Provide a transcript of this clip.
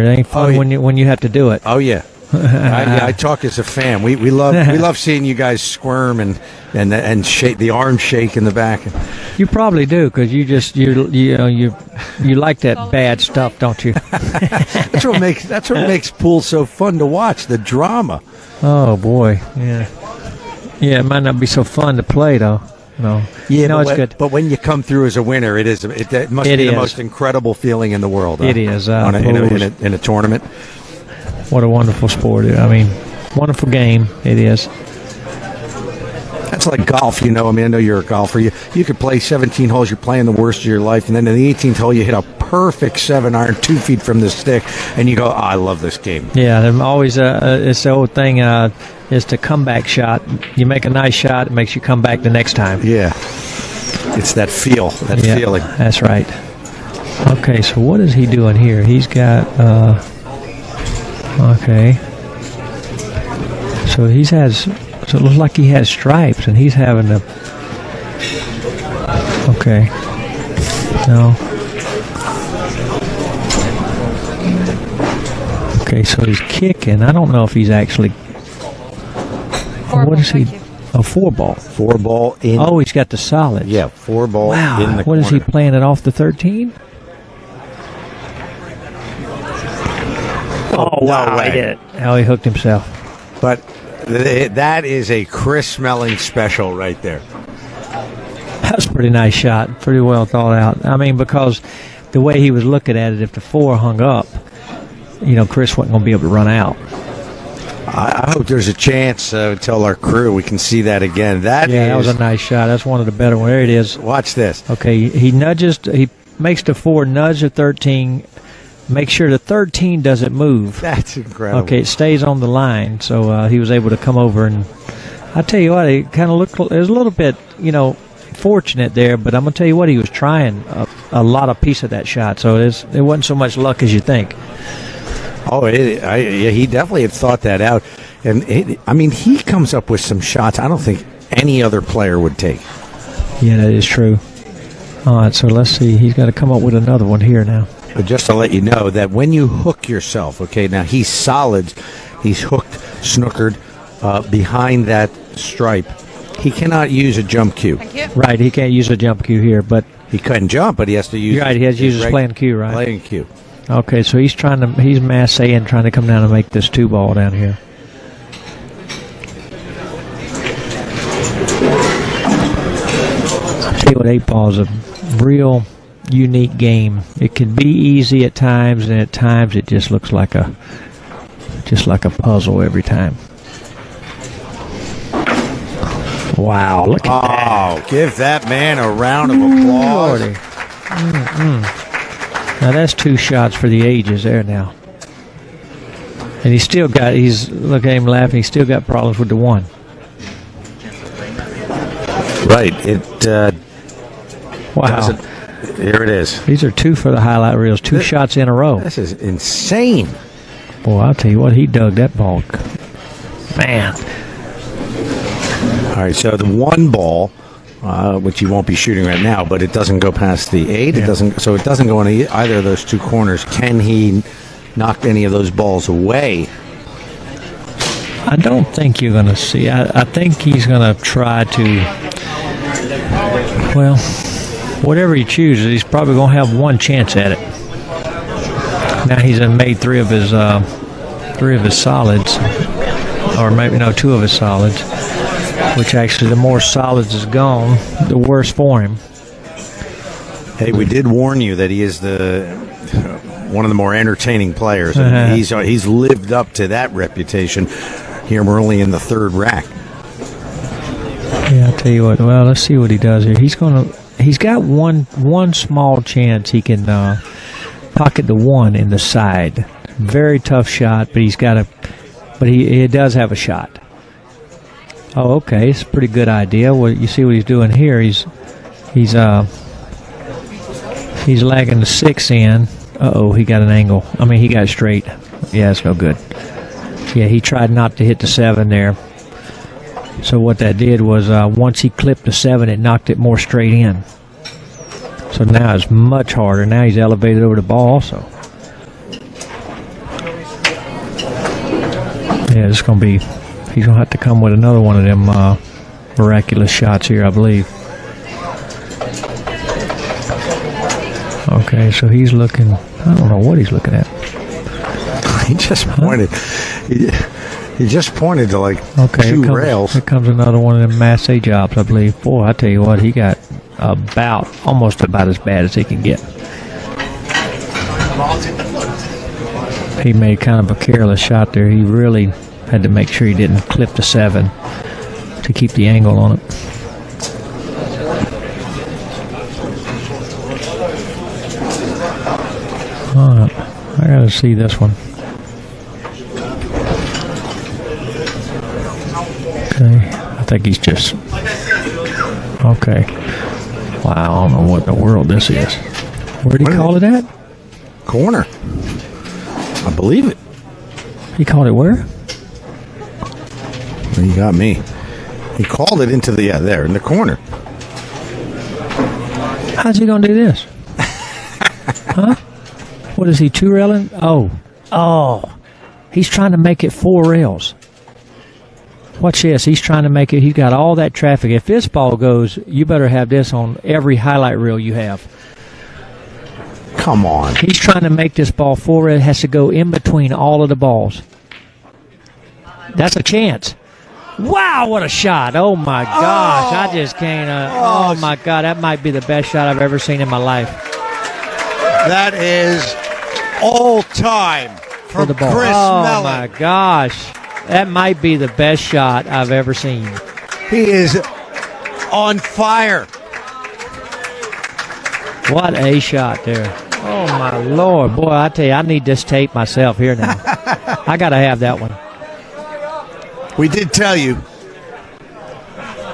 It ain't fun when you have to do it. Oh yeah. I talk as a fan. We love seeing you guys squirm and shake the arm shake in the back. You probably do because you like that bad stuff, don't you? That's what makes pool so fun to watch, the drama. Oh boy, yeah. It might not be so fun to play though. No, yeah, it's good. But when you come through as a winner, it must be the most incredible feeling in the world. It is in a tournament. What a wonderful sport! I mean, wonderful game. It is. That's like golf, I know you're a golfer. You could play 17 holes, you're playing the worst of your life, and then in the 18th hole, you hit a perfect 7-iron 2 feet from the stick, and you go, oh, I love this game. Yeah, there's always it's the old thing, is the comeback shot. You make a nice shot, it makes you come back the next time. Yeah. It's that feeling. That's right. Okay, so what is he doing here? He's got, okay. So so it looks like he has stripes, and he's having a. Okay. No. Okay, so he's kicking. I don't know if he's actually. What is he? A 4-ball. 4-ball in. Oh, he's got the solids. Yeah, 4-ball in the corner. What is he playing it off the 13? Oh, wow. He did it. Oh, he hooked himself. But that is a Chris Melling special right there. That's a pretty nice shot. Pretty well thought out. I mean, because the way he was looking at it, if the 4 hung up, Chris wasn't going to be able to run out. I hope there's a chance tell our crew we can see that again. That was a nice shot. That's one of the better ones. There it is. Watch this. Okay, he makes the 4 nudge the 13. Make sure the 13 doesn't move. That's incredible. Okay, it stays on the line, so he was able to come over. And I tell you what, he kind of looked. It was a little bit, fortunate there, but I'm gonna tell you what, he was trying a lot of piece of that shot. So it wasn't so much luck as you think. Oh, he definitely had thought that out, and he comes up with some shots I don't think any other player would take. Yeah, that is true. All right, so let's see. He's got to come up with another one here now. But just to let you know that when you hook yourself, okay, now he's solid, he's hooked, snookered behind that stripe. He cannot use a jump cue. Right, he can't use a jump cue here, but he couldn't jump, but he has to use. You're right, he has to use his playing cue, right? Playing cue. Okay, so he's massing, trying to come down and make this 2-ball down here. I'll tell you what, 8-ball is a real unique game. It can be easy at times, and at times it just looks like a puzzle every time. Wow, look at that. Oh, give that man a round of applause. Now that's 2 shots for the ages there now. And look at him laughing, he's still got problems with the 1. Right. Wow. Here it is. These are 2 for the highlight reels, 2 shots in a row. This is insane. Boy, I'll tell you what, he dug that ball. Man. All right, so the 1 ball, which he won't be shooting right now, but it doesn't go past the 8. Yeah. It doesn't go in either of those 2 corners. Can he knock any of those balls away? I don't think you're going to see. I think he's going to try to. Well, whatever he chooses, he's probably going to have 1 chance at it. Now he's made 3 of his solids, or maybe 2 of his solids. Which actually, the more solids is gone, the worse for him. Hey, we did warn you that he is one of the more entertaining players. And he's lived up to that reputation. Here we're only in the 3rd rack. Yeah, I'll tell you what. Well, let's see what he does here. He's got one small chance he can pocket the 1 in the side. Very tough shot, but he does have a shot. Oh, okay. It's a pretty good idea. Well, you see what he's doing here. He's lagging the 6 in. Uh-oh, he got an angle. He got it straight. Yeah, it's no good. Yeah, he tried not to hit the 7 there. So what that did was once he clipped the 7, it knocked it more straight in. So now it's much harder. Now he's elevated over the ball also. Yeah, it's going to be. He's going to have to come with another one of them miraculous shots here, I believe. Okay, so he's looking. I don't know what he's looking at. He just pointed. He just pointed to like two rails. Here comes another one of them masse jobs, I believe. Boy, I tell you what, he got almost about as bad as he can get. He made kind of a careless shot there. He really had to make sure he didn't clip the 7 to keep the angle on it. All right, I got to see this one. Okay, I think he's just... Okay. Wow, I don't know what in the world this is. Where did he call it at? Corner. I believe it. He called it where? Well, you got me. He called it into the, there, in the corner. How's he going to do this? Huh? What is he, 2-railing? Oh. He's trying to make it 4 rails. Watch this. He's trying to make it. He's got all that traffic. If this ball goes, you better have this on every highlight reel you have. Come on. He's trying to make this ball 4 rails. It has to go in between all of the balls. That's a chance. Wow, what a shot. Oh, my gosh. I just can't. Oh, my God. That might be the best shot I've ever seen in my life. That is all time from the ball. Chris Oh, Melling. my gosh. That might be the best shot I've ever seen. He is on fire. What a shot there. Oh, my Lord. Boy, I tell you, I need this tape myself here now. I got to have that one. We did tell you